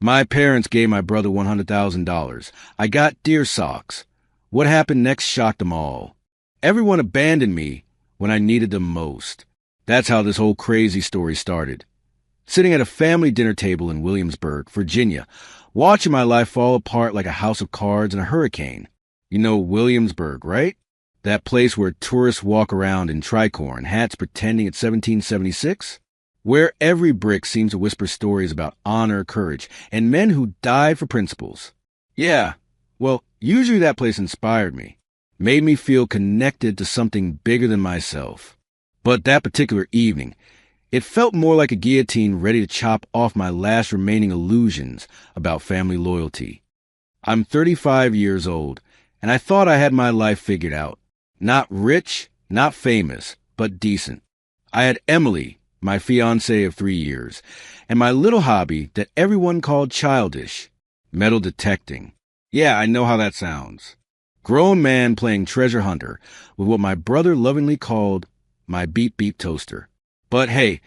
My parents gave my brother $100,000. I got deer socks. What happened next shocked them all. Everyone abandoned me when I needed them most. That's how this whole crazy story started. Sitting at a family dinner table in Williamsburg, Virginia, watching my life fall apart like a house of cards in a hurricane. You know Williamsburg, right? That place where tourists walk around in tricorn hats pretending it's 1776? Where every brick seems to whisper stories about honor, courage, and men who died for principles. Yeah, well, usually that place inspired me, made me feel connected to something bigger than myself. But that particular evening, it felt more like a guillotine ready to chop off my last remaining illusions about family loyalty. I'm 35 years old, and I thought I had my life figured out. Not rich, not famous, but decent. I had Emily, my fiancée of 3 years, and my little hobby that everyone called childish, metal detecting. Yeah, I know how that sounds. Grown man playing treasure hunter with what my brother lovingly called my beep-beep toaster. But hey,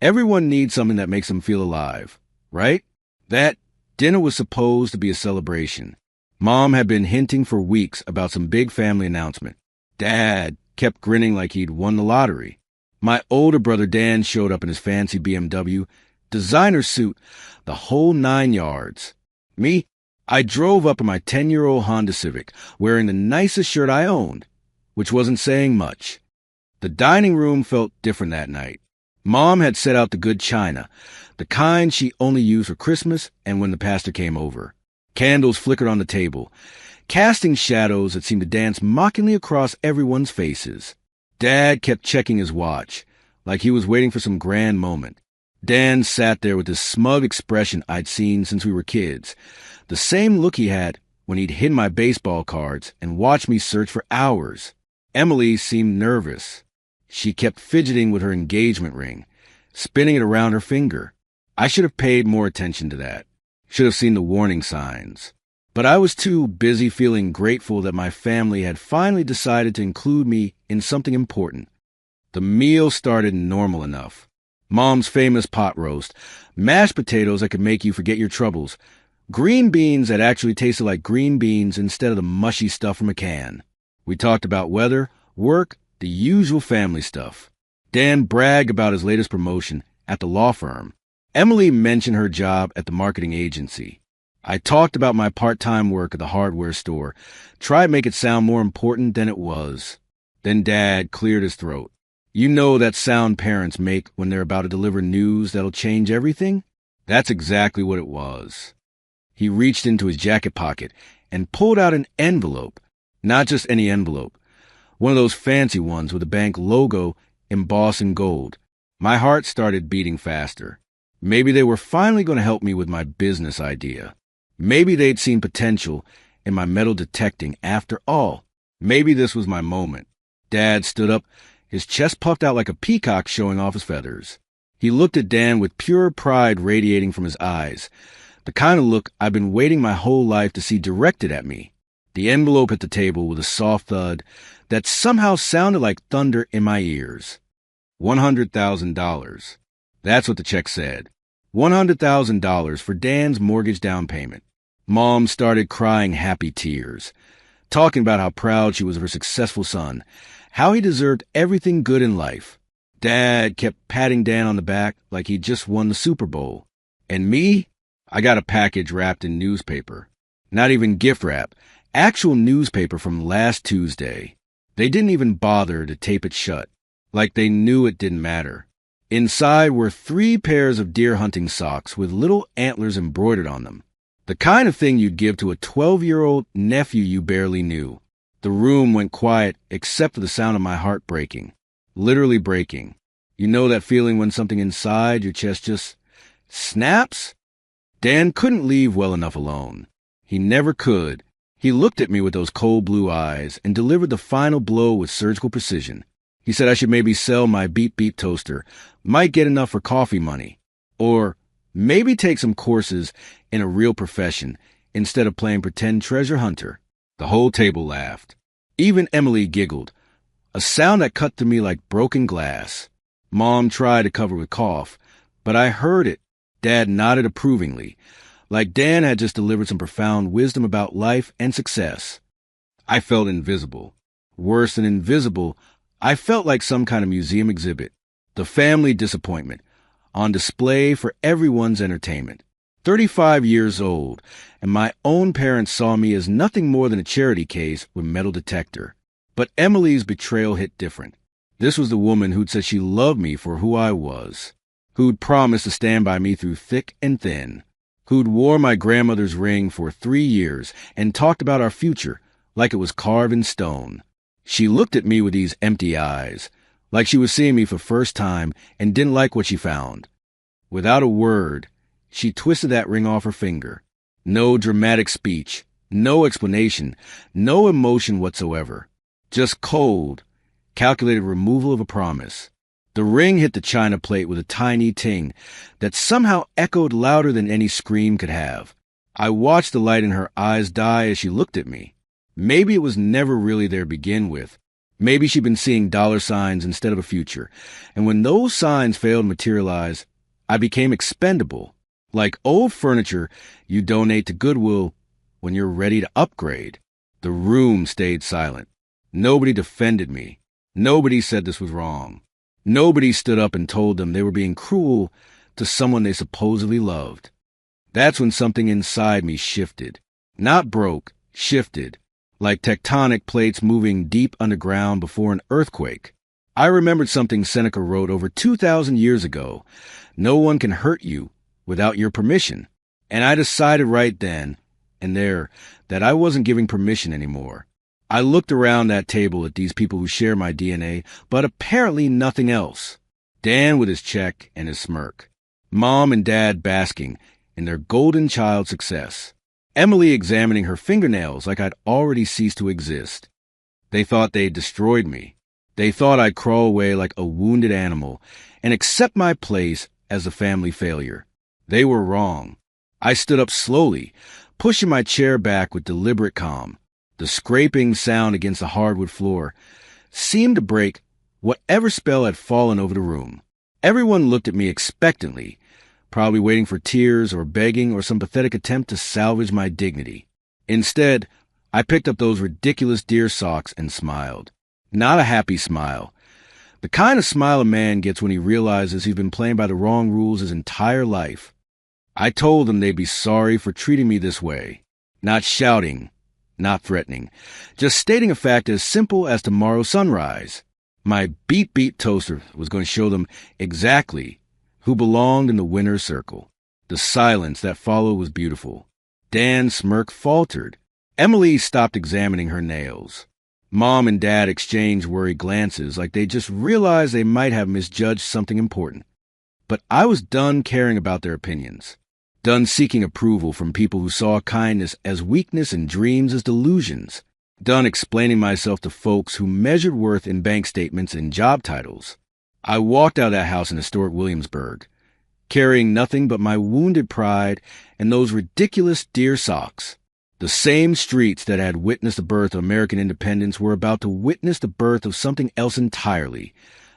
everyone needs something that makes them feel alive, right? That dinner was supposed to be a celebration. Mom had been hinting for weeks about some big family announcement. Dad kept grinning like he'd won the lottery. My older brother Dan showed up in his fancy BMW, designer suit, the whole 9 yards. Me, I drove up in my 10-year-old Honda Civic, wearing the nicest shirt I owned, which wasn't saying much. The dining room felt different that night. Mom had set out the good china, the kind she only used for Christmas and when the pastor came over. Candles flickered on the table, casting shadows that seemed to dance mockingly across everyone's faces. Dad kept checking his watch, like he was waiting for some grand moment. Dan sat there with this smug expression I'd seen since we were kids, the same look he had when he'd hidden my baseball cards and watched me search for hours. Emily seemed nervous. She kept fidgeting with her engagement ring, spinning it around her finger. I should have paid more attention to that. Should have seen the warning signs. But I was too busy feeling grateful that my family had finally decided to include me in something important. The meal started normal enough. Mom's famous pot roast, mashed potatoes that could make you forget your troubles, green beans that actually tasted like green beans instead of the mushy stuff from a can. We talked about weather, work, the usual family stuff. Dan bragged about his latest promotion at the law firm. Emily mentioned her job at the marketing agency. I talked about my part-time work at the hardware store, tried to make it sound more important than it was. Then Dad cleared his throat. You know that sound parents make when they're about to deliver news that'll change everything? That's exactly what it was. He reached into his jacket pocket and pulled out an envelope. Not just any envelope. One of those fancy ones with a bank logo embossed in gold. My heart started beating faster. Maybe they were finally going to help me with my business idea. Maybe they'd seen potential in my metal detecting after all. Maybe this was my moment. Dad stood up, his chest puffed out like a peacock showing off his feathers. He looked at Dan with pure pride radiating from his eyes, the kind of look I've been waiting my whole life to see directed at me. The envelope hit the table with a soft thud that somehow sounded like thunder in my ears. $100,000. That's what the check said. $100,000 for Dan's mortgage down payment. Mom started crying happy tears, talking about how proud she was of her successful son, how he deserved everything good in life. Dad kept patting Dan on the back like he'd just won the Super Bowl. And me? I got a package wrapped in newspaper. Not even gift wrap. Actual newspaper from last Tuesday. They didn't even bother to tape it shut, like they knew it didn't matter. Inside were 3 pairs of deer hunting socks with little antlers embroidered on them. The kind of thing you'd give to a 12-year-old nephew you barely knew. The room went quiet except for the sound of my heart breaking. Literally breaking. You know that feeling when something inside your chest just snaps? Dan couldn't leave well enough alone. He never could. He looked at me with those cold blue eyes and delivered the final blow with surgical precision. He said I should maybe sell my beep-beep toaster, might get enough for coffee money, or maybe take some courses in a real profession instead of playing pretend treasure hunter. The whole table laughed. Even Emily giggled, a sound that cut through me like broken glass. Mom tried to cover with cough, but I heard it. Dad nodded approvingly. like Dan had just delivered some profound wisdom about life and success. I felt invisible. Worse than invisible, I felt like some kind of museum exhibit. The family disappointment, on display for everyone's entertainment. 35 years old, and my own parents saw me as nothing more than a charity case with metal detector. But Emily's betrayal hit different. This was the woman who'd said she loved me for who I was, who'd promised to stand by me through thick and thin, who'd wore my grandmother's ring for 3 years and talked about our future like it was carved in stone. She looked at me with these empty eyes, like she was seeing me for the first time and didn't like what she found. Without a word, she twisted that ring off her finger. No dramatic speech, no explanation, no emotion whatsoever. Just cold, calculated removal of a promise. The ring hit the china plate with a tiny ting that somehow echoed louder than any scream could have. I watched the light in her eyes die as she looked at me. Maybe it was never really there to begin with. Maybe she'd been seeing dollar signs instead of a future. And when those signs failed to materialize, I became expendable. Like old furniture you donate to Goodwill when you're ready to upgrade. The room stayed silent. Nobody defended me. Nobody said this was wrong. Nobody stood up and told them they were being cruel to someone they supposedly loved. That's when something inside me shifted. Not broke, shifted. Like tectonic plates moving deep underground before an earthquake. I remembered something Seneca wrote over 2,000 years ago. No one can hurt you without your permission. And I decided right then and there that I wasn't giving permission anymore. I looked around that table at these people who share my DNA, but apparently nothing else. Dan with his check and his smirk. Mom and Dad basking in their golden child success. Emily examining her fingernails like I'd already ceased to exist. They thought they'd destroyed me. They thought I'd crawl away like a wounded animal and accept my place as a family failure. They were wrong. I stood up slowly, pushing my chair back with deliberate calm. The scraping sound against the hardwood floor seemed to break whatever spell had fallen over the room. Everyone looked at me expectantly, probably waiting for tears or begging or some pathetic attempt to salvage my dignity. Instead, I picked up those ridiculous deer socks and smiled. Not a happy smile. The kind of smile a man gets when he realizes he's been playing by the wrong rules his entire life. I told them they'd be sorry for treating me this way. Not shouting, not threatening. Just stating a fact as simple as tomorrow's sunrise. My beep-beep toaster was going to show them exactly who belonged in the winner's circle. The silence that followed was beautiful. Dan's smirk faltered. Emily stopped examining her nails. Mom and Dad exchanged worried glances like they just realized they might have misjudged something important. But I was done caring about their opinions. Done seeking approval from people who saw kindness as weakness and dreams as delusions. Done explaining myself to folks who measured worth in bank statements and job titles. I walked out of that house in historic Williamsburg, carrying nothing but my wounded pride and those ridiculous deer socks. The same streets that had witnessed the birth of American independence were about to witness the birth of something else entirely,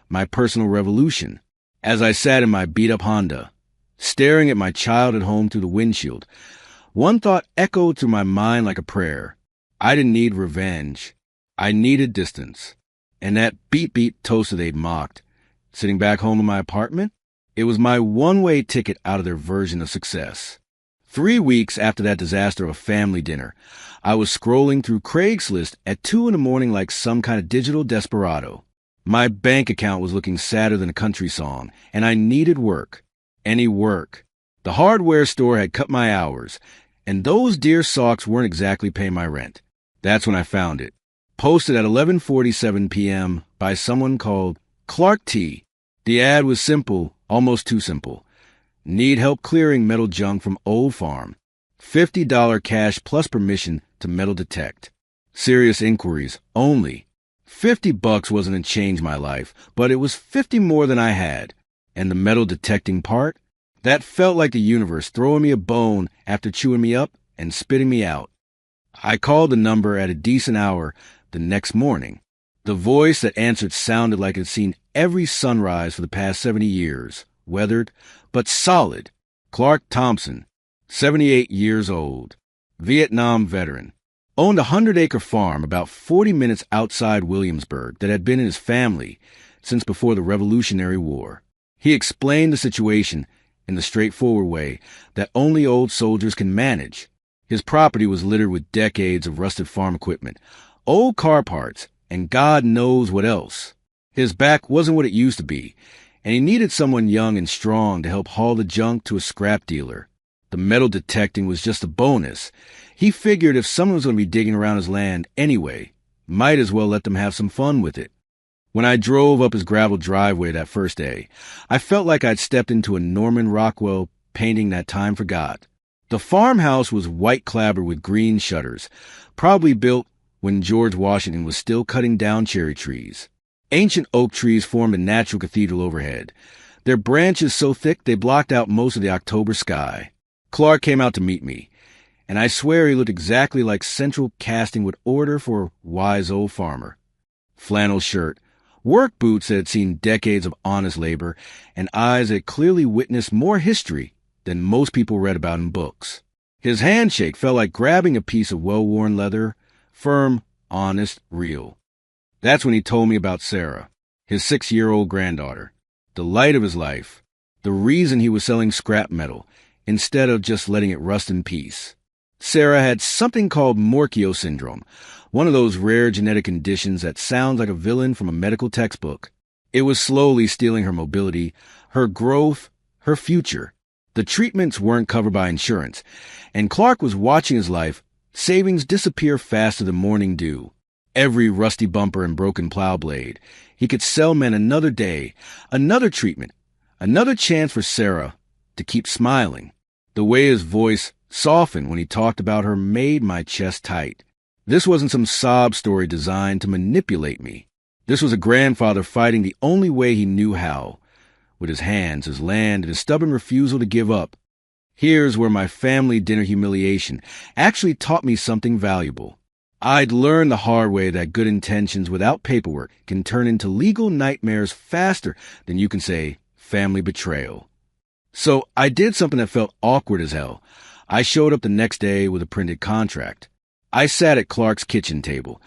my personal revolution. As I sat in my beat-up Honda, staring at my child at home through the windshield, one thought echoed through my mind like a prayer. I didn't need revenge. I needed distance. And that beep-beep toaster they'd mocked, sitting back home in my apartment, it was my one-way ticket out of their version of success. 3 weeks after that disaster of a family dinner, I was scrolling through Craigslist at 2 a.m. like some kind of digital desperado. My bank account was looking sadder than a country song, and I needed work. Any work. The hardware store had cut my hours, and those deer socks weren't exactly paying my rent. That's when I found it. Posted at 11:47 p.m. by someone called Clark T. The ad was simple, almost too simple. Need help clearing metal junk from old farm. $50 cash plus permission to metal detect. Serious inquiries only. $50 wasn't to change my life, but it was 50 more than I had. And the metal detecting part? That felt like the universe throwing me a bone after chewing me up and spitting me out. I called the number at a decent hour the next morning. The voice that answered sounded like it had seen every sunrise for the past 70 years, weathered, but solid. Clark Thompson. 78 years old, Vietnam veteran, owned a 100-acre farm about 40 minutes outside Williamsburg that had been in his family since before the Revolutionary War. He explained the situation in the straightforward way that only old soldiers can manage. His property was littered with decades of rusted farm equipment, old car parts, and God knows what else. His back wasn't what it used to be, and he needed someone young and strong to help haul the junk to a scrap dealer. The metal detecting was just a bonus. He figured if someone was going to be digging around his land anyway, might as well let them have some fun with it. When I drove up his gravel driveway that first day, I felt like I'd stepped into a Norman Rockwell painting that time forgot. The farmhouse was white clapboard with green shutters, probably built when George Washington was still cutting down cherry trees. Ancient oak trees formed a natural cathedral overhead, their branches so thick they blocked out most of the October sky. Clark came out to meet me, and I swear he looked exactly like central casting would order for a wise old farmer. Flannel shirt, work boots that had seen decades of honest labor, and eyes that clearly witnessed more history than most people read about in books. His handshake felt like grabbing a piece of well-worn leather, firm, honest, real. That's when he told me about Sarah, his 6-year-old granddaughter, the light of his life, the reason he was selling scrap metal instead of just letting it rust in peace. Sarah had something called Morchio syndrome, one of those rare genetic conditions that sounds like a villain from a medical textbook. It was slowly stealing her mobility, her growth, her future. The treatments weren't covered by insurance, and Clark was watching his life savings disappear faster than morning dew. Every rusty bumper and broken plow blade. He could sell men another day, another treatment, another chance for Sarah to keep smiling. The way his voice softened when he talked about her made my chest tight. This wasn't some sob story designed to manipulate me. This was a grandfather fighting the only way he knew how, with his hands, his land, and his stubborn refusal to give up. Here's where my family dinner humiliation actually taught me something valuable. I'd learned the hard way that good intentions without paperwork can turn into legal nightmares faster than you can say family betrayal. So I did something that felt awkward as hell. I showed up the next day with a printed contract. I sat at Clark's kitchen table,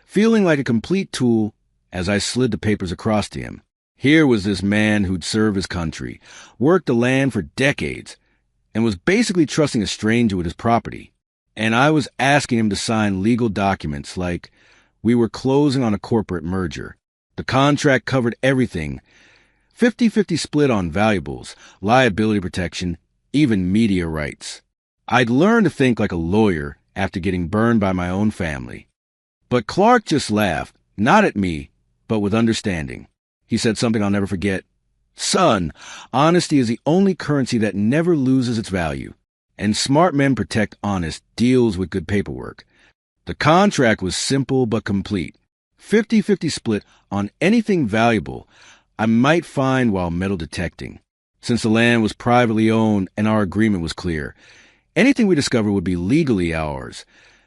feeling like a complete tool as I slid the papers across to him. Here was this man who'd served his country, worked the land for decades, and was basically trusting a stranger with his property. And I was asking him to sign legal documents like we were closing on a corporate merger. The contract covered everything, 50-50 split on valuables, liability protection, even media rights. I'd learned to think like a lawyer after getting burned by my own family. But Clark just laughed, not at me, but with understanding. He said something I'll never forget. Son, honesty is the only currency that never loses its value. And smart men protect honest deals with good paperwork. The contract was simple but complete. 50-50 split on anything valuable I might find while metal detecting. Since the land was privately owned and our agreement was clear, anything we discovered would be legally ours.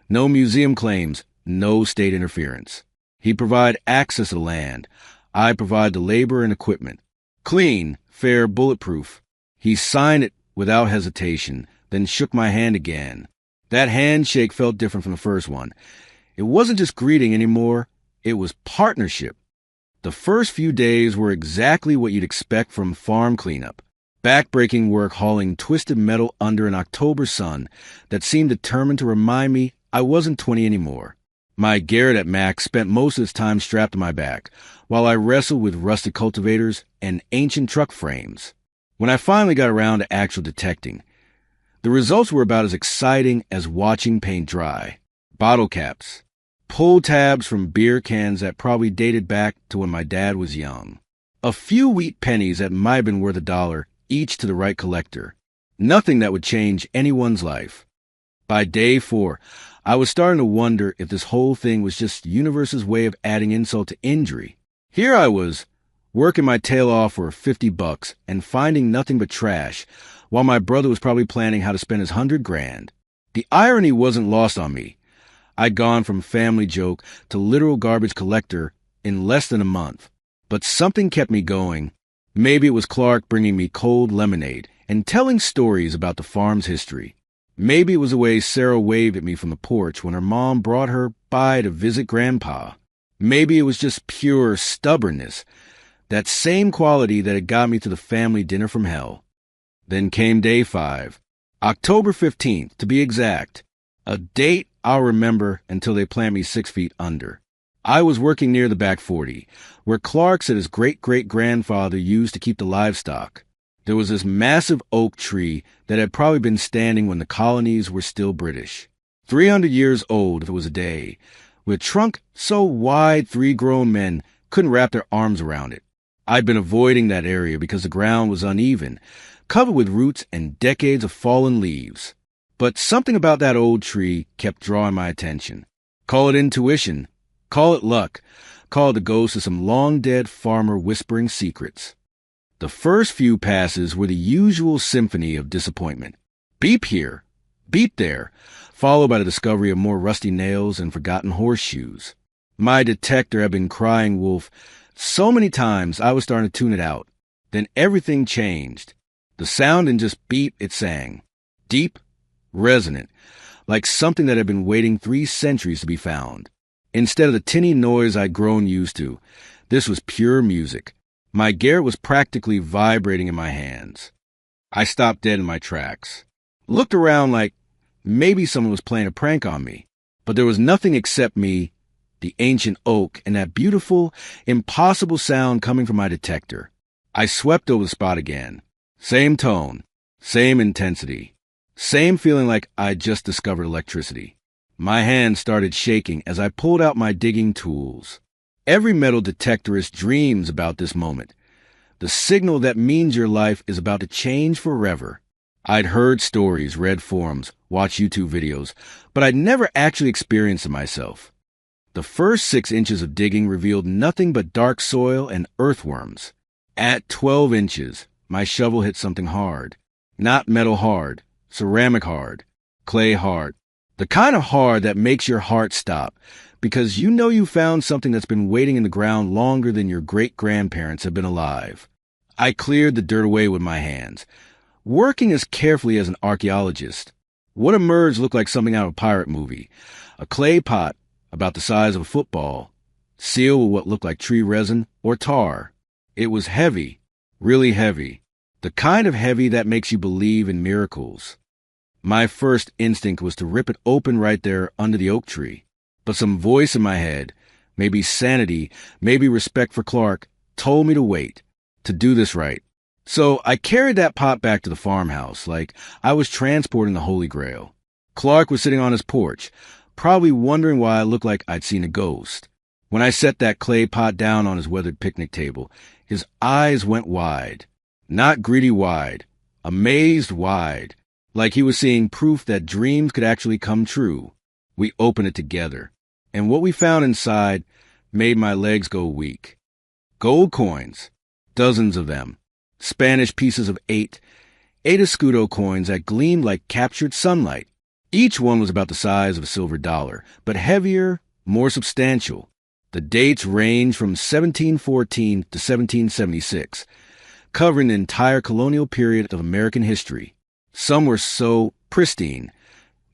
No museum claims, no state interference. He'd provide access to the land. I'd provide the labor and equipment. Clean, fair, bulletproof. He signed it without hesitation, then shook my hand again. That handshake felt different from the first one. It wasn't just greeting anymore. It was partnership. The first few days were exactly what you'd expect from farm cleanup. Backbreaking work hauling twisted metal under an October sun that seemed determined to remind me I wasn't 20 anymore. My Garrett at Mac spent most of his time strapped to my back, while I wrestled with rusted cultivators and ancient truck frames. When I finally got around to actual detecting, the results were about as exciting as watching paint dry. Bottle caps, pull tabs from beer cans that probably dated back to when my dad was young. A few wheat pennies that might have been worth $1 each to the right collector. Nothing that would change anyone's life. By day 4, I was starting to wonder if this whole thing was just the universe's way of adding insult to injury. Here I was, working my tail off for $50 and finding nothing but trash, while my brother was probably planning how to spend his $100,000. The irony wasn't lost on me. I'd gone from family joke to literal garbage collector in less than a month. But something kept me going. Maybe it was Clark bringing me cold lemonade and telling stories about the farm's history. Maybe it was the way Sarah waved at me from the porch when her mom brought her by to visit Grandpa. Maybe it was just pure stubbornness, that same quality that had got me to the family dinner from hell. Then came day 5, October 15th, to be exact, a date I'll remember until they plant me 6 feet under. I was working near the back 40, where Clark said his great-great-grandfather used to keep the livestock. There was this massive oak tree that had probably been standing when the colonies were still British. 300 years old if it was a day, with a trunk so wide 3 grown men couldn't wrap their arms around it. I'd been avoiding that area because the ground was uneven, covered with roots and decades of fallen leaves. But something about that old tree kept drawing my attention. Call it intuition, call it luck, call it the ghost of some long-dead farmer whispering secrets. The first few passes were the usual symphony of disappointment. Beep here, beep there, followed by the discovery of more rusty nails and forgotten horseshoes. My detector had been crying wolf so many times I was starting to tune it out. Then everything changed. The sound didn't just beep, it sang. Deep, resonant, like something that had been waiting 3 centuries to be found. Instead of the tinny noise I'd grown used to, this was pure music. My garret was practically vibrating in my hands. I stopped dead in my tracks. Looked around like maybe someone was playing a prank on me. But there was nothing except me, the ancient oak, and that beautiful, impossible sound coming from my detector. I swept over the spot again. Same tone, same intensity, same feeling like I'd just discovered electricity. My hands started shaking as I pulled out my digging tools. Every metal detectorist dreams about this moment, the signal that means your life is about to change forever. I'd heard stories, read forums, watched YouTube videos, but I'd never actually experienced it myself. The first 6 inches of digging revealed nothing but dark soil and earthworms. At 12 inches, my shovel hit something hard. Not metal hard, ceramic hard, clay hard. The kind of hard that makes your heart stop, because you know you found something that's been waiting in the ground longer than your great-grandparents have been alive. I cleared the dirt away with my hands, working as carefully as an archaeologist. What emerged looked like something out of a pirate movie. A clay pot about the size of a football, sealed with what looked like tree resin or tar. It was heavy, really heavy, the kind of heavy that makes you believe in miracles. My first instinct was to rip it open right there under the oak tree. But some voice in my head, maybe sanity, maybe respect for Clark, told me to wait, to do this right. So I carried that pot back to the farmhouse like I was transporting the Holy Grail. Clark was sitting on his porch, probably wondering why I looked like I'd seen a ghost. When I set that clay pot down on his weathered picnic table, his eyes went wide. Not greedy wide, amazed wide, like he was seeing proof that dreams could actually come true. We opened it together, and what we found inside made my legs go weak. Gold coins, dozens of them, Spanish pieces of 8 escudo coins that gleamed like captured sunlight. Each one was about the size of a silver dollar, but heavier, more substantial. The dates range from 1714 to 1776, covering the entire colonial period of American history. Some were so pristine,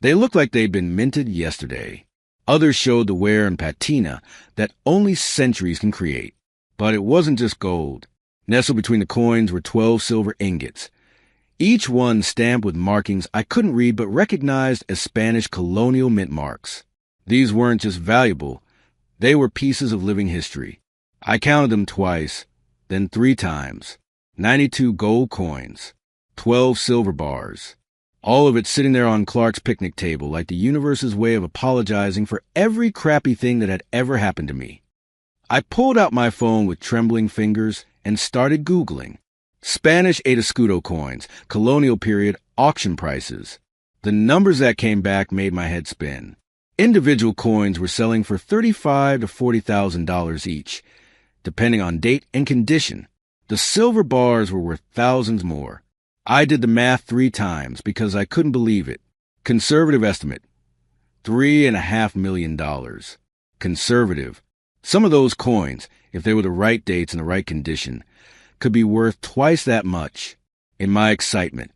they looked like they'd been minted yesterday. Others showed the wear and patina that only centuries can create. But it wasn't just gold. Nestled between the coins were 12 silver ingots, each one stamped with markings I couldn't read but recognized as Spanish colonial mint marks. These weren't just valuable, they were pieces of living history. I counted them twice, then 3 times. 92 gold coins, 12 silver bars. All of it sitting there on Clark's picnic table like the universe's way of apologizing for every crappy thing that had ever happened to me. I pulled out my phone with trembling fingers and started Googling. Spanish 8 escudo coins, colonial period, auction prices. The numbers that came back made my head spin. Individual coins were selling for $35,000 to $40,000 each, depending on date and condition. The silver bars were worth thousands more. I did the math 3 times because I couldn't believe it. Conservative estimate, $3.5 million. Conservative. Some of those coins, if they were the right dates and the right condition, could be worth twice that much. In my excitement,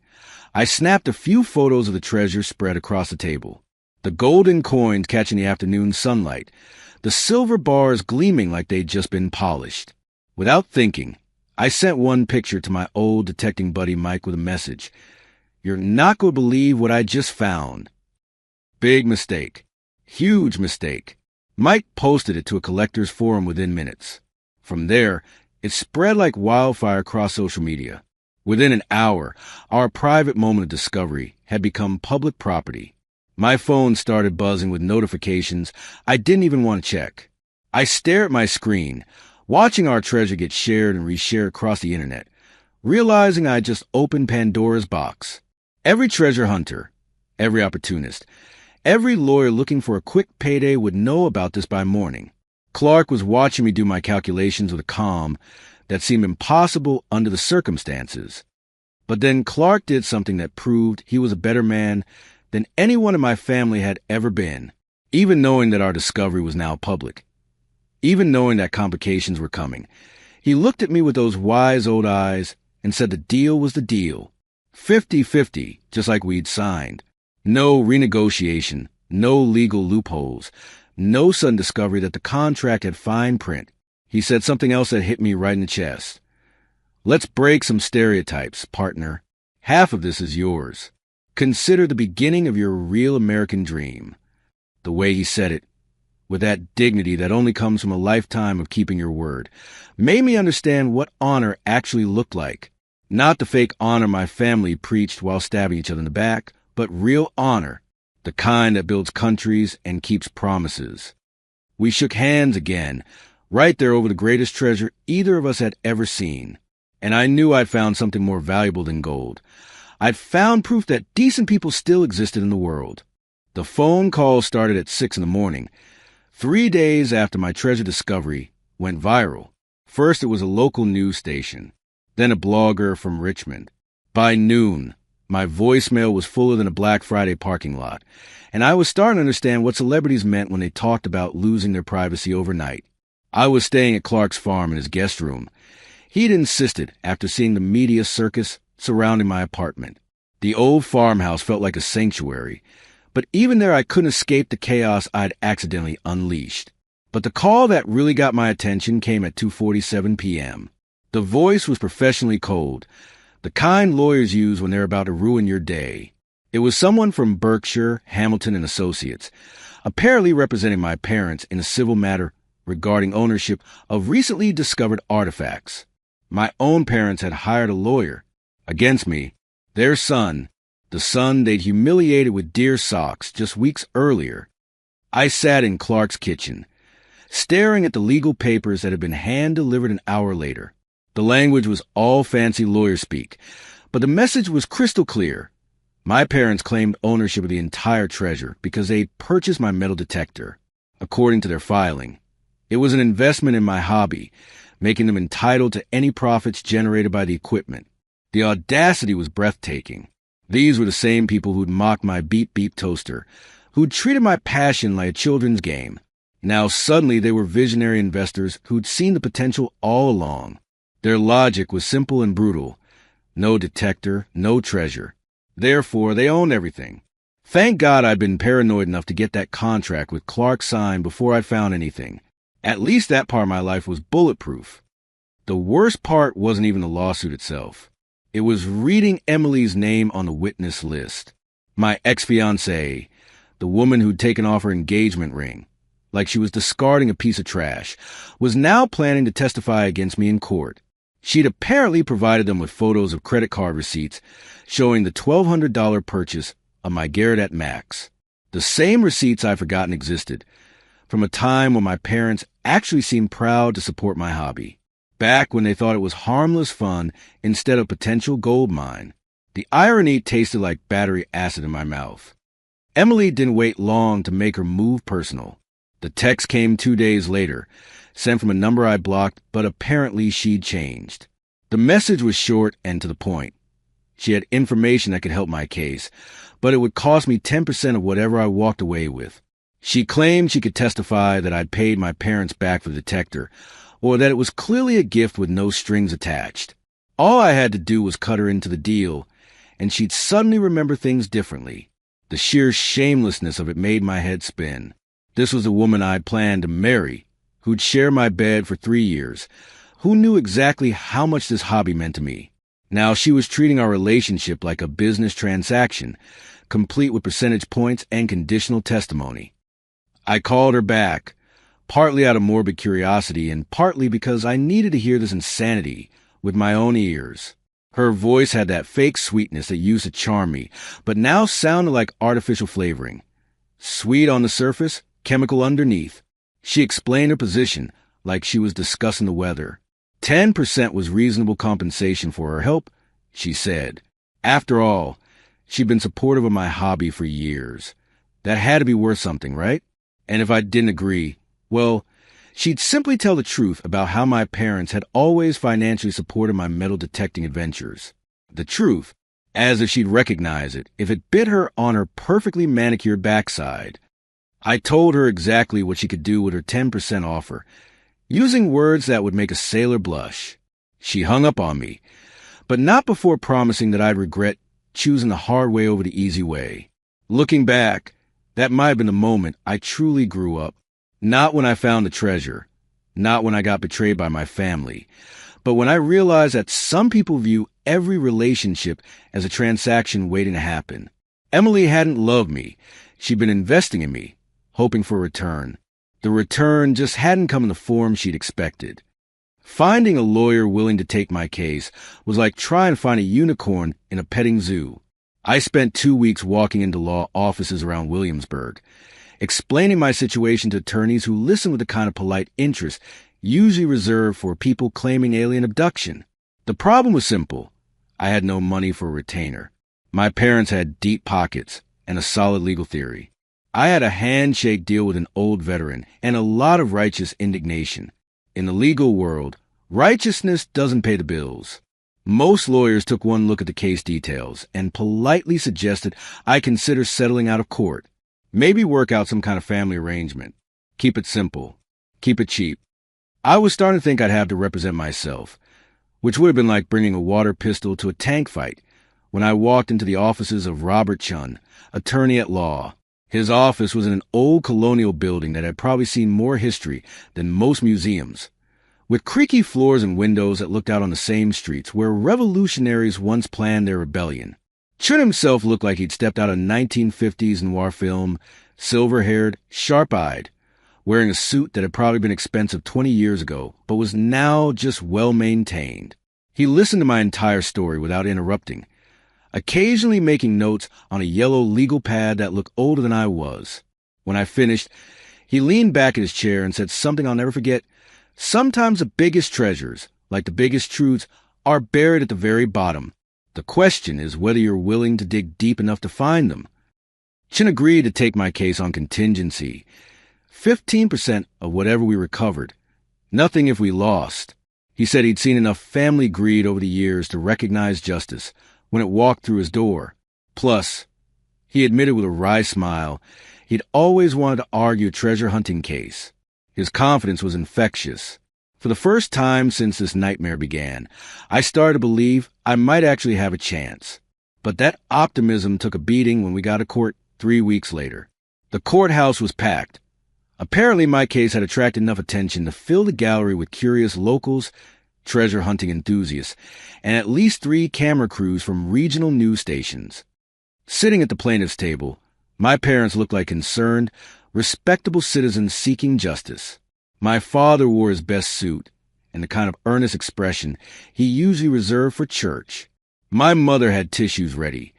I snapped a few photos of the treasure spread across the table. The golden coins catching the afternoon sunlight, the silver bars gleaming like they'd just been polished. Without thinking, I sent one picture to my old detecting buddy Mike with a message. "You're not going to believe what I just found." Big mistake. Huge mistake. Mike posted it to a collector's forum within minutes. From there, it spread like wildfire across social media. Within an hour, our private moment of discovery had become public property. My phone started buzzing with notifications I didn't even want to check. I stared at my screen, watching our treasure get shared and reshared across the internet, realizing I had just opened Pandora's box. Every treasure hunter, every opportunist, every lawyer looking for a quick payday would know about this by morning. Clark was watching me do my calculations with a calm that seemed impossible under the circumstances. But then Clark did something that proved he was a better man than anyone in my family had ever been, even knowing that our discovery was now public. Even knowing that complications were coming. He looked at me with those wise old eyes and said the deal was the deal. 50-50, just like we'd signed. No renegotiation, no legal loopholes, no sudden discovery that the contract had fine print. He said something else that hit me right in the chest. "Let's break some stereotypes, partner. Half of this is yours. Consider the beginning of your real American dream." The way he said it, with that dignity that only comes from a lifetime of keeping your word, made me understand what honor actually looked like. Not the fake honor my family preached while stabbing each other in the back, but real honor, the kind that builds countries and keeps promises. We shook hands again, right there over the greatest treasure either of us had ever seen. And I knew I'd found something more valuable than gold. I'd found proof that decent people still existed in the world. The phone call started at 6 in the morning. 3 days after my treasure discovery went viral. First it was a local news station, then a blogger from Richmond. By noon, my voicemail was fuller than a Black Friday parking lot, and I was starting to understand what celebrities meant when they talked about losing their privacy overnight. I was staying at Clark's farm in his guest room. He'd insisted after seeing the media circus surrounding my apartment. The old farmhouse felt like a sanctuary, but even there I couldn't escape the chaos I'd accidentally unleashed. But the call that really got my attention came at 2:47 p.m. The voice was professionally cold, the kind lawyers use when they're about to ruin your day. It was someone from Berkshire, Hamilton and Associates, apparently representing my parents in a civil matter regarding ownership of recently discovered artifacts. My own parents had hired a lawyer against me, their son, the son they'd humiliated with deer socks just weeks earlier. I sat in Clark's kitchen, staring at the legal papers that had been hand-delivered an hour later. The language was all fancy lawyer speak, but the message was crystal clear. My parents claimed ownership of the entire treasure because they purchased my metal detector, according to their filing. It was an investment in my hobby, making them entitled to any profits generated by the equipment. The audacity was breathtaking. These were the same people who'd mocked my beep-beep toaster, who'd treated my passion like a children's game. Now suddenly they were visionary investors who'd seen the potential all along. Their logic was simple and brutal. No detector, no treasure. Therefore, they owned everything. Thank God I'd been paranoid enough to get that contract with Clark signed before I found anything. At least that part of my life was bulletproof. The worst part wasn't even the lawsuit itself. It was reading Emily's name on the witness list. My ex-fiancée, the woman who'd taken off her engagement ring, like she was discarding a piece of trash, was now planning to testify against me in court. She'd apparently provided them with photos of credit card receipts showing the $1,200 purchase of my Garrett at Max. The same receipts I'd forgotten existed, from a time when my parents actually seemed proud to support my hobby. Back when they thought it was harmless fun instead of potential gold mine. The irony tasted like battery acid in my mouth. Emily didn't wait long to make her move personal. The text came 2 days later, sent from a number I blocked, but apparently she'd changed. The message was short and to the point. She had information that could help my case, but it would cost me 10% of whatever I walked away with. She claimed she could testify that I'd paid my parents back for the detector, or that it was clearly a gift with no strings attached. All I had to do was cut her into the deal, and she'd suddenly remember things differently. The sheer shamelessness of it made my head spin. This was a woman I'd planned to marry, who'd share my bed for 3 years, who knew exactly how much this hobby meant to me. Now she was treating our relationship like a business transaction, complete with percentage points and conditional testimony. I called her back, partly out of morbid curiosity and partly because I needed to hear this insanity with my own ears. Her voice had that fake sweetness that used to charm me, but now sounded like artificial flavoring. Sweet on the surface, chemical underneath. She explained her position like she was discussing the weather. 10% was reasonable compensation for her help, she said. After all, she'd been supportive of my hobby for years. That had to be worth something, right? And if I didn't agree, well, she'd simply tell the truth about how my parents had always financially supported my metal detecting adventures. The truth, as if she'd recognize it if it bit her on her perfectly manicured backside. I told her exactly what she could do with her 10% offer, using words that would make a sailor blush. She hung up on me, but not before promising that I'd regret choosing the hard way over the easy way. Looking back, that might have been the moment I truly grew up. Not when I found the treasure, not when I got betrayed by my family, but when I realized that some people view every relationship as a transaction waiting to happen. Emily hadn't loved me. She'd been investing in me, hoping for a return. The return just hadn't come in the form she'd expected. Finding a lawyer willing to take my case was like trying to find a unicorn in a petting zoo. I spent 2 weeks walking into law offices around Williamsburg, explaining my situation to attorneys who listened with the kind of polite interest usually reserved for people claiming alien abduction. The problem was simple. I had no money for a retainer. My parents had deep pockets and a solid legal theory. I had a handshake deal with an old veteran and a lot of righteous indignation. In the legal world, righteousness doesn't pay the bills. Most lawyers took one look at the case details and politely suggested I consider settling out of court. Maybe work out some kind of family arrangement. Keep it simple. Keep it cheap. I was starting to think I'd have to represent myself, which would have been like bringing a water pistol to a tank fight when I walked into the offices of Robert Chun, attorney at law. His office was in an old colonial building that had probably seen more history than most museums, with creaky floors and windows that looked out on the same streets where revolutionaries once planned their rebellion. Chun himself looked like he'd stepped out of a 1950s noir film, silver-haired, sharp-eyed, wearing a suit that had probably been expensive 20 years ago, but was now just well-maintained. He listened to my entire story without interrupting, occasionally making notes on a yellow legal pad that looked older than I was. When I finished, he leaned back in his chair and said something I'll never forget. Sometimes the biggest treasures, like the biggest truths, are buried at the very bottom. The question is whether you're willing to dig deep enough to find them. Chin agreed to take my case on contingency. 15% of whatever we recovered. Nothing if we lost. He said he'd seen enough family greed over the years to recognize justice when it walked through his door. Plus, he admitted with a wry smile, he'd always wanted to argue a treasure hunting case. His confidence was infectious. For the first time since this nightmare began, I started to believe I might actually have a chance. But that optimism took a beating when we got to court 3 weeks later. The courthouse was packed. Apparently my case had attracted enough attention to fill the gallery with curious locals, treasure hunting enthusiasts, and at least 3 camera crews from regional news stations. Sitting at the plaintiff's table, my parents looked like concerned, respectable citizens seeking justice. My father wore his best suit and the kind of earnest expression he usually reserved for church. My mother had tissues ready,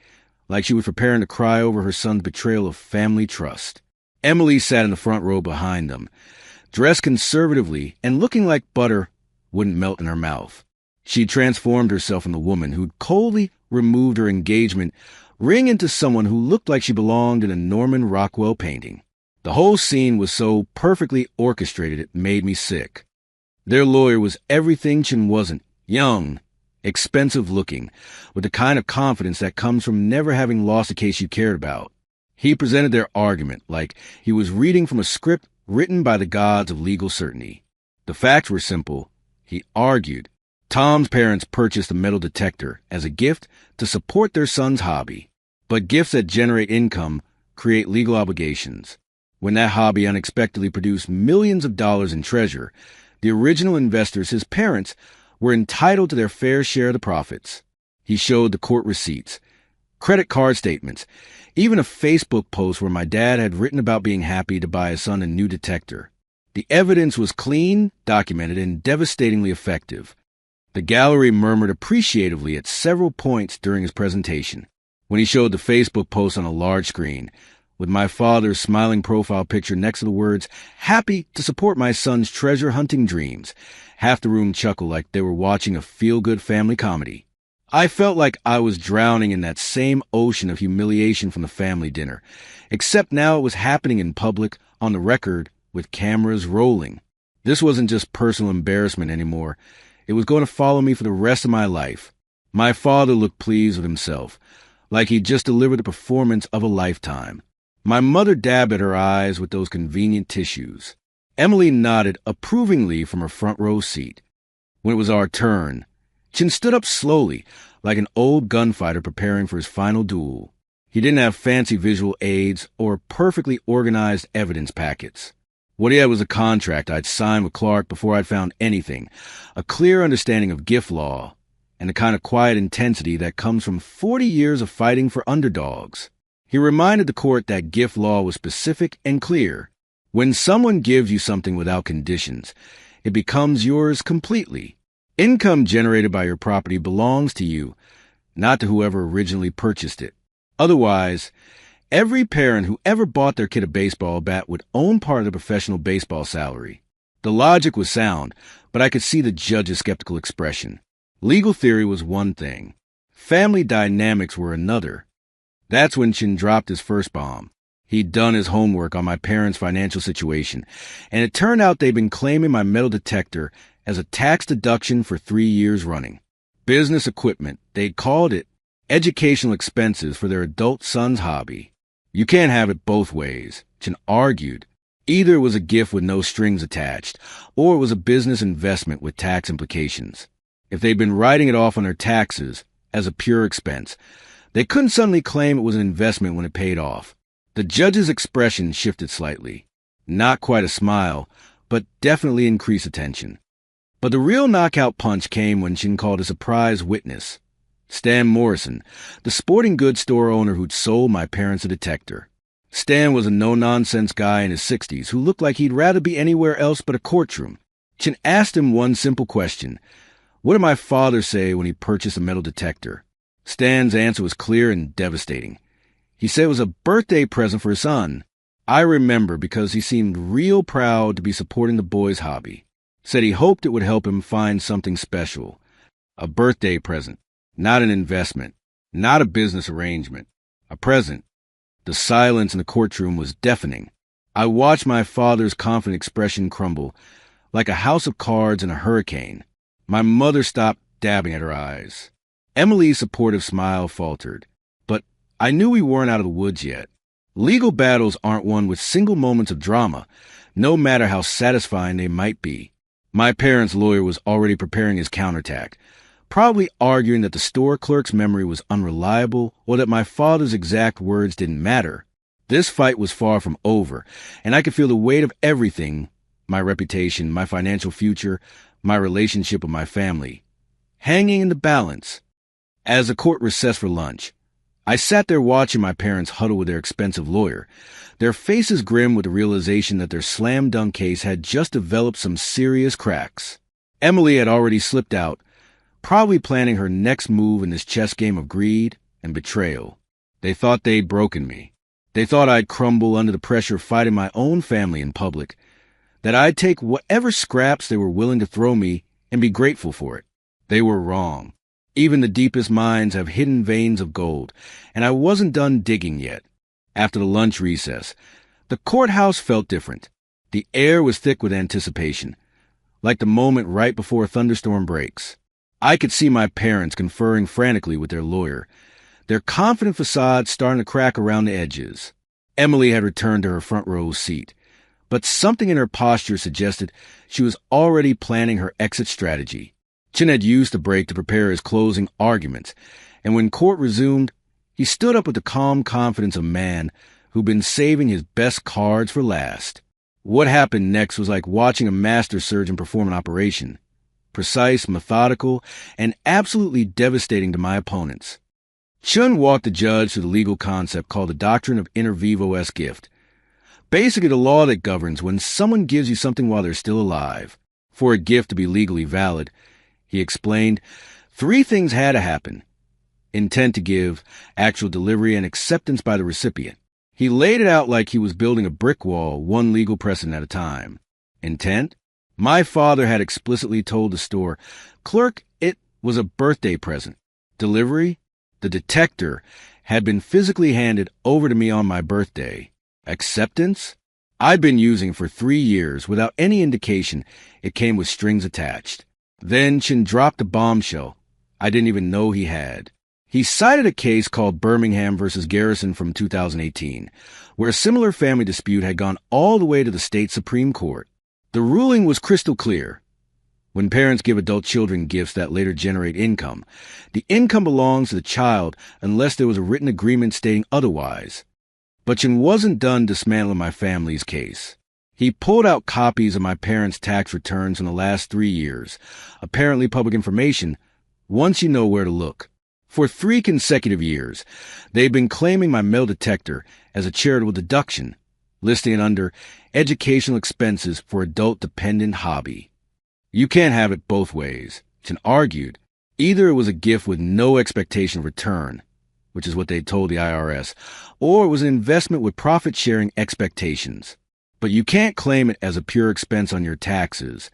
like she was preparing to cry over her son's betrayal of family trust. Emily sat in the front row behind them, dressed conservatively and looking like butter wouldn't melt in her mouth. She transformed herself into the woman who'd coldly removed her engagement ring into someone who looked like she belonged in a Norman Rockwell painting. The whole scene was so perfectly orchestrated it made me sick. Their lawyer was everything Chin wasn't: young, expensive-looking, with the kind of confidence that comes from never having lost a case you cared about. He presented their argument like he was reading from a script written by the gods of legal certainty. The facts were simple. He argued Tom's parents purchased a metal detector as a gift to support their son's hobby. But gifts that generate income create legal obligations. When that hobby unexpectedly produced millions of dollars in treasure, the original investors, his parents, were entitled to their fair share of the profits. He showed the court receipts, credit card statements, even a Facebook post where my dad had written about being happy to buy his son a new detector. The evidence was clean, documented, and devastatingly effective. The gallery murmured appreciatively at several points during his presentation. When he showed the Facebook post on a large screen, with my father's smiling profile picture next to the words, "Happy to support my son's treasure hunting dreams," half the room chuckled like they were watching a feel-good family comedy. I felt like I was drowning in that same ocean of humiliation from the family dinner, except now it was happening in public, on the record, with cameras rolling. This wasn't just personal embarrassment anymore. It was going to follow me for the rest of my life. My father looked pleased with himself, like he'd just delivered the performance of a lifetime. My mother dabbed at her eyes with those convenient tissues. Emily nodded approvingly from her front row seat. When it was our turn, Chin stood up slowly, like an old gunfighter preparing for his final duel. He didn't have fancy visual aids or perfectly organized evidence packets. What he had was a contract I'd signed with Clark before I'd found anything, a clear understanding of gift law, and the kind of quiet intensity that comes from 40 years of fighting for underdogs. He reminded the court that gift law was specific and clear. When someone gives you something without conditions, it becomes yours completely. Income generated by your property belongs to you, not to whoever originally purchased it. Otherwise, every parent who ever bought their kid a baseball bat would own part of the professional baseball salary. The logic was sound, but I could see the judge's skeptical expression. Legal theory was one thing. Family dynamics were another. That's when Chin dropped his first bomb. He'd done his homework on my parents' financial situation, and it turned out they'd been claiming my metal detector as a tax deduction for 3 years running. Business equipment, they'd called it, educational expenses for their adult son's hobby. You can't have it both ways, Chin argued. Either it was a gift with no strings attached, or it was a business investment with tax implications. If they'd been writing it off on their taxes as a pure expense, they couldn't suddenly claim it was an investment when it paid off. The judge's expression shifted slightly. Not quite a smile, but definitely increased attention. But the real knockout punch came when Chin called a surprise witness, Stan Morrison, the sporting goods store owner who'd sold my parents a detector. Stan was a no-nonsense guy in his 60s who looked like he'd rather be anywhere else but a courtroom. Chin asked him one simple question. What did my father say when he purchased a metal detector? Stan's answer was clear and devastating. He said it was a birthday present for his son. I remember because he seemed real proud to be supporting the boy's hobby. Said he hoped it would help him find something special. A birthday present, not an investment, not a business arrangement. A present. The silence in the courtroom was deafening. I watched my father's confident expression crumble, like a house of cards in a hurricane. My mother stopped dabbing at her eyes. Emily's supportive smile faltered. But I knew we weren't out of the woods yet. Legal battles aren't won with single moments of drama, no matter how satisfying they might be. My parents' lawyer was already preparing his counterattack, probably arguing that the store clerk's memory was unreliable or that my father's exact words didn't matter. This fight was far from over, and I could feel the weight of everything, my reputation, my financial future, my relationship with my family, hanging in the balance. As the court recessed for lunch, I sat there watching my parents huddle with their expensive lawyer, their faces grim with the realization that their slam-dunk case had just developed some serious cracks. Emily had already slipped out, probably planning her next move in this chess game of greed and betrayal. They thought they'd broken me. They thought I'd crumble under the pressure of fighting my own family in public, that I'd take whatever scraps they were willing to throw me and be grateful for it. They were wrong. Even the deepest mines have hidden veins of gold, and I wasn't done digging yet. After the lunch recess, the courthouse felt different. The air was thick with anticipation, like the moment right before a thunderstorm breaks. I could see my parents conferring frantically with their lawyer, their confident facade starting to crack around the edges. Emily had returned to her front row seat, but something in her posture suggested she was already planning her exit strategy. Chin had used the break to prepare his closing arguments, and when court resumed, he stood up with the calm confidence of a man who'd been saving his best cards for last. What happened next was like watching a master surgeon perform an operation. Precise, methodical, and absolutely devastating to my opponents. Chun walked the judge through the legal concept called the doctrine of inter vivos gift. Basically the law that governs when someone gives you something while they're still alive. For a gift to be legally valid, he explained, 3 things had to happen: intent to give, actual delivery, and acceptance by the recipient. He laid it out like he was building a brick wall, one legal precedent at a time. Intent? My father had explicitly told the store clerk it was a birthday present. Delivery? The detector had been physically handed over to me on my birthday. Acceptance? I'd been using for 3 years without any indication it came with strings attached. Then Chin dropped a bombshell I didn't even know he had. He cited a case called Birmingham versus Garrison from 2018, where a similar family dispute had gone all the way to the state Supreme Court. The ruling was crystal clear. When parents give adult children gifts that later generate income, the income belongs to the child unless there was a written agreement stating otherwise. But Chin wasn't done dismantling my family's case. He pulled out copies of my parents' tax returns from the last 3 years, apparently public information, once you know where to look. For 3 consecutive years, they've been claiming my metal detector as a charitable deduction, listing it under educational expenses for adult-dependent hobby. You can't have it both ways, Chin argued. Either it was a gift with no expectation of return, which is what they told the IRS, or it was an investment with profit-sharing expectations. But you can't claim it as a pure expense on your taxes,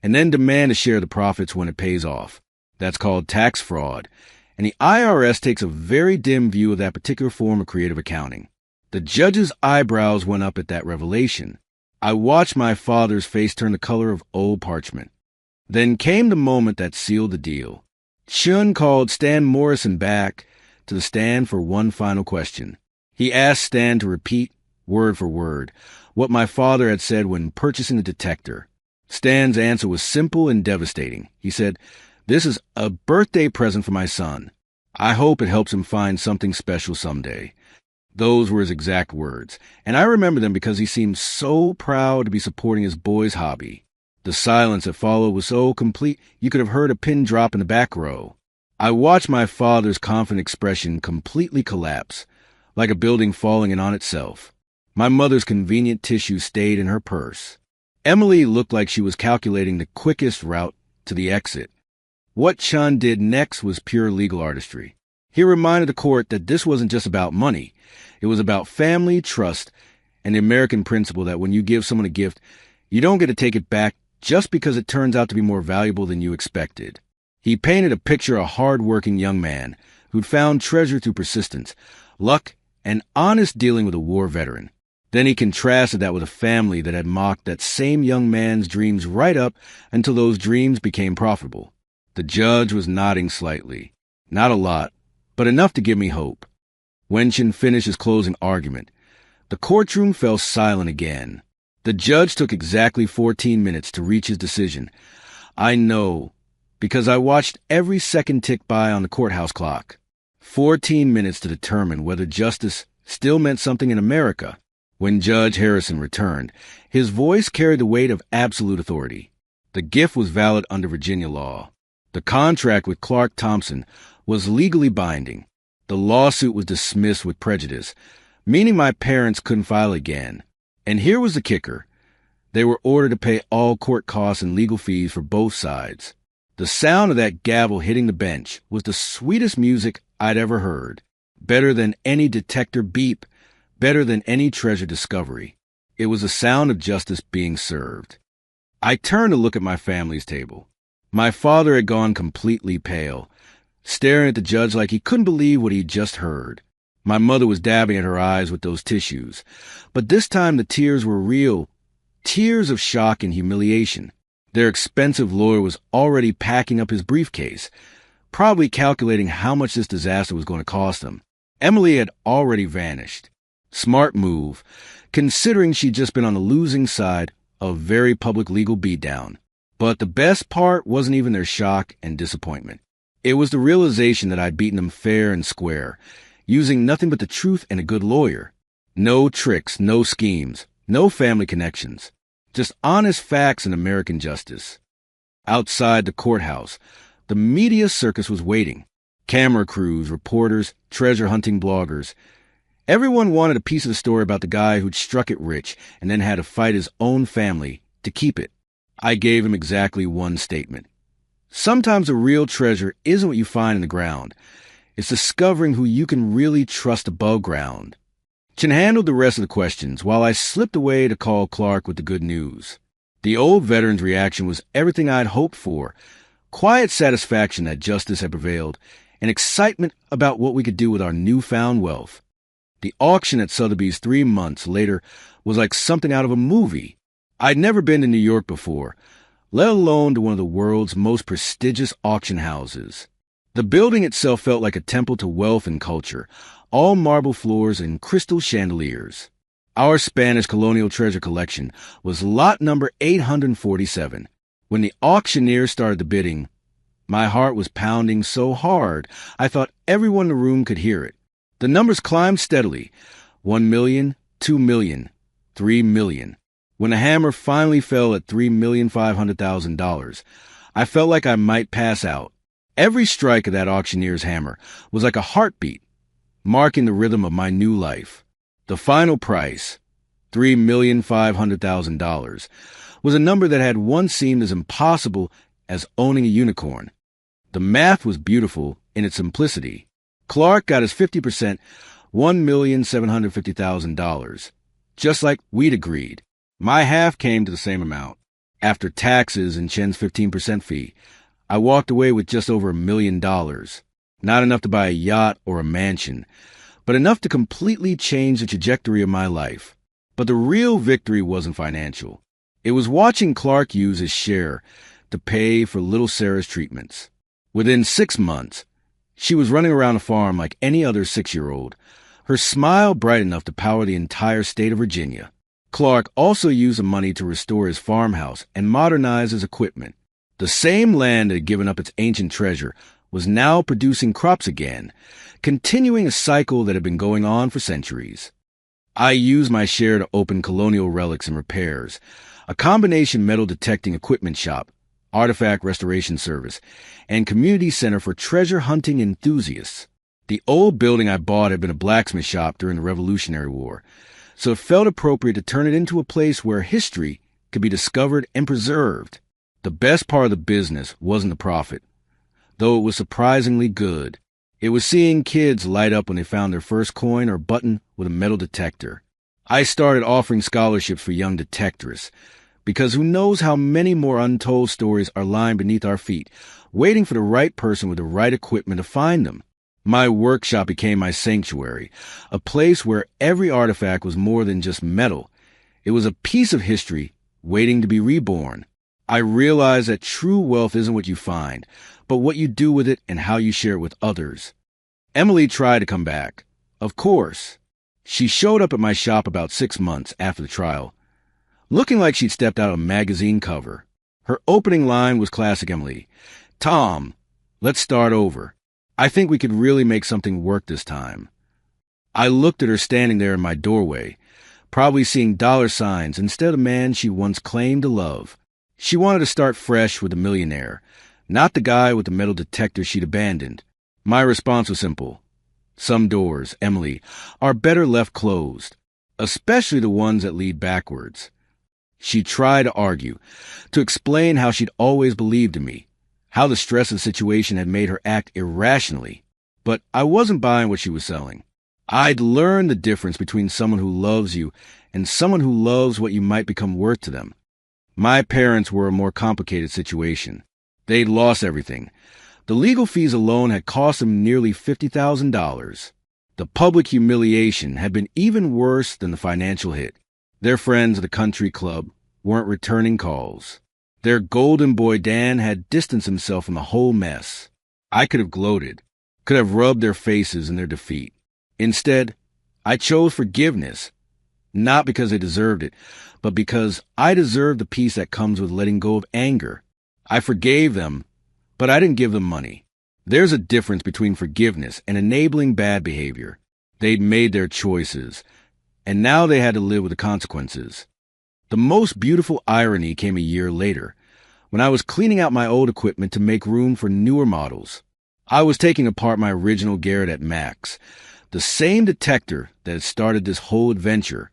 and then demand to share the profits when it pays off. That's called tax fraud, and the IRS takes a very dim view of that particular form of creative accounting. The judge's eyebrows went up at that revelation. I watched my father's face turn the color of old parchment. Then came the moment that sealed the deal. Chun called Stan Morrison back to the stand for one final question. He asked Stan to repeat, word for word, what my father had said when purchasing the detector. Stan's answer was simple and devastating. He said, "This is a birthday present for my son. I hope it helps him find something special someday." Those were his exact words, and I remember them because he seemed so proud to be supporting his boy's hobby. The silence that followed was so complete you could have heard a pin drop in the back row. I watched my father's confident expression completely collapse, like a building falling in on itself. My mother's convenient tissue stayed in her purse. Emily looked like she was calculating the quickest route to the exit. What Chun did next was pure legal artistry. He reminded the court that this wasn't just about money. It was about family, trust, and the American principle that when you give someone a gift, you don't get to take it back just because it turns out to be more valuable than you expected. He painted a picture of a hard-working young man who'd found treasure through persistence, luck, and honest dealing with a war veteran. Then he contrasted that with a family that had mocked that same young man's dreams right up until those dreams became profitable. The judge was nodding slightly. Not a lot, but enough to give me hope. When Chin finished his closing argument, the courtroom fell silent again. The judge took exactly 14 minutes to reach his decision. I know, because I watched every second tick by on the courthouse clock. 14 minutes to determine whether justice still meant something in America. When Judge Harrison returned, his voice carried the weight of absolute authority. The gift was valid under Virginia law. The contract with Clark Thompson was legally binding. The lawsuit was dismissed with prejudice, meaning my parents couldn't file again. And here was the kicker. They were ordered to pay all court costs and legal fees for both sides. The sound of that gavel hitting the bench was the sweetest music I'd ever heard. Better than any detector beep, better than any treasure discovery. It was the sound of justice being served. I turned to look at my family's table. My father had gone completely pale, staring at the judge like he couldn't believe what he'd just heard. My mother was dabbing at her eyes with those tissues, but this time the tears were real, tears of shock and humiliation. Their expensive lawyer was already packing up his briefcase, probably calculating how much this disaster was going to cost them. Emily had already vanished. Smart move, considering she'd just been on the losing side of a very public legal beatdown. But the best part wasn't even their shock and disappointment. It was the realization that I'd beaten them fair and square, using nothing but the truth and a good lawyer. No tricks, no schemes, no family connections. Just honest facts and American justice. Outside the courthouse, the media circus was waiting. Camera crews, reporters, treasure-hunting bloggers. Everyone wanted a piece of the story about the guy who'd struck it rich and then had to fight his own family to keep it. I gave him exactly one statement. Sometimes a real treasure isn't what you find in the ground. It's discovering who you can really trust above ground. Chin handled the rest of the questions while I slipped away to call Clark with the good news. The old veteran's reaction was everything I'd hoped for. Quiet satisfaction that justice had prevailed, and excitement about what we could do with our newfound wealth. The auction at Sotheby's 3 months later was like something out of a movie. I'd never been to New York before, let alone to one of the world's most prestigious auction houses. The building itself felt like a temple to wealth and culture, all marble floors and crystal chandeliers. Our Spanish colonial treasure collection was lot number 847. When the auctioneer started the bidding, my heart was pounding so hard I thought everyone in the room could hear it. The numbers climbed steadily. 1 million, 2 million, 3 million. When the hammer finally fell at $3,500,000, I felt like I might pass out. Every strike of that auctioneer's hammer was like a heartbeat, marking the rhythm of my new life. The final price, $3,500,000, was a number that had once seemed as impossible as owning a unicorn. The math was beautiful in its simplicity. Clark got his 50%, $1,750,000, just like we'd agreed. My half came to the same amount. After taxes and Chen's 15% fee, I walked away with just over $1 million. Not enough to buy a yacht or a mansion, but enough to completely change the trajectory of my life. But the real victory wasn't financial. It was watching Clark use his share to pay for little Sarah's treatments. Within 6 months, she was running around the farm like any other 6-year-old, her smile bright enough to power the entire state of Virginia. Clark also used the money to restore his farmhouse and modernize his equipment. The same land that had given up its ancient treasure was now producing crops again, continuing a cycle that had been going on for centuries. I used my share to open colonial relics and repairs, a combination metal detecting equipment shop, artifact restoration service, and community center for treasure hunting enthusiasts. The old building I bought had been a blacksmith shop during the Revolutionary War, so it felt appropriate to turn it into a place where history could be discovered and preserved. The best part of the business wasn't the profit, though it was surprisingly good. It was seeing kids light up when they found their first coin or button with a metal detector. I started offering scholarships for young detectorists, because who knows how many more untold stories are lying beneath our feet, waiting for the right person with the right equipment to find them. My workshop became my sanctuary, a place where every artifact was more than just metal. It was a piece of history waiting to be reborn. I realized that true wealth isn't what you find, but what you do with it and how you share it with others. Emily tried to come back. Of course. She showed up at my shop about 6 months after the trial, looking like she'd stepped out of a magazine cover. Her opening line was classic Emily. "Tom, let's start over. I think we could really make something work this time." I looked at her standing there in my doorway, probably seeing dollar signs instead of the man she once claimed to love. She wanted to start fresh with a millionaire, not the guy with the metal detector she'd abandoned. My response was simple. Some doors, Emily, are better left closed, especially the ones that lead backwards. She tried to argue, to explain how she'd always believed in me, how the stress of the situation had made her act irrationally. But I wasn't buying what she was selling. I'd learned the difference between someone who loves you and someone who loves what you might become worth to them. My parents were a more complicated situation. They'd lost everything. The legal fees alone had cost them nearly $50,000. The public humiliation had been even worse than the financial hit. Their friends at the country club weren't returning calls. Their golden boy Dan had distanced himself from the whole mess. I could have gloated, could have rubbed their faces in their defeat. Instead, I chose forgiveness, not because they deserved it, but because I deserved the peace that comes with letting go of anger. I forgave them, but I didn't give them money. There's a difference between forgiveness and enabling bad behavior. They'd made their choices, and now they had to live with the consequences. The most beautiful irony came a year later, when I was cleaning out my old equipment to make room for newer models. I was taking apart my original Garrett at Max, the same detector that had started this whole adventure,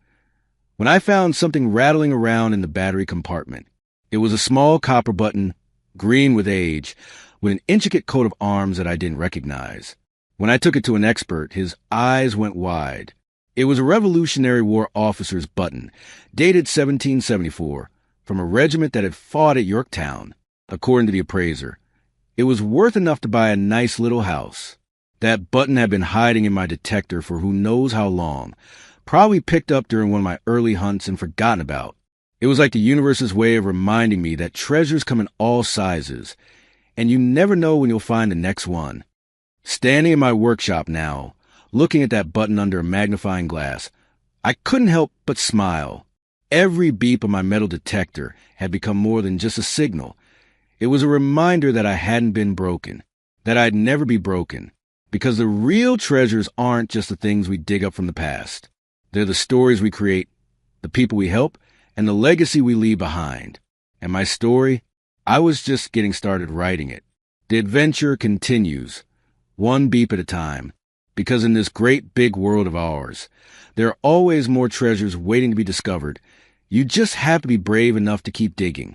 when I found something rattling around in the battery compartment. It was a small copper button, green with age, with an intricate coat of arms that I didn't recognize. When I took it to an expert, his eyes went wide. It was a Revolutionary War officer's button, dated 1774, from a regiment that had fought at Yorktown, according to the appraiser. It was worth enough to buy a nice little house. That button had been hiding in my detector for who knows how long, probably picked up during one of my early hunts and forgotten about. It was like the universe's way of reminding me that treasures come in all sizes, and you never know when you'll find the next one. Standing in my workshop now, looking at that button under a magnifying glass, I couldn't help but smile. Every beep of my metal detector had become more than just a signal. It was a reminder that I hadn't been broken, that I'd never be broken, because the real treasures aren't just the things we dig up from the past. They're the stories we create, the people we help, and the legacy we leave behind. And my story, I was just getting started writing it. The adventure continues, one beep at a time, because in this great big world of ours, there are always more treasures waiting to be discovered. You just have to be brave enough to keep digging.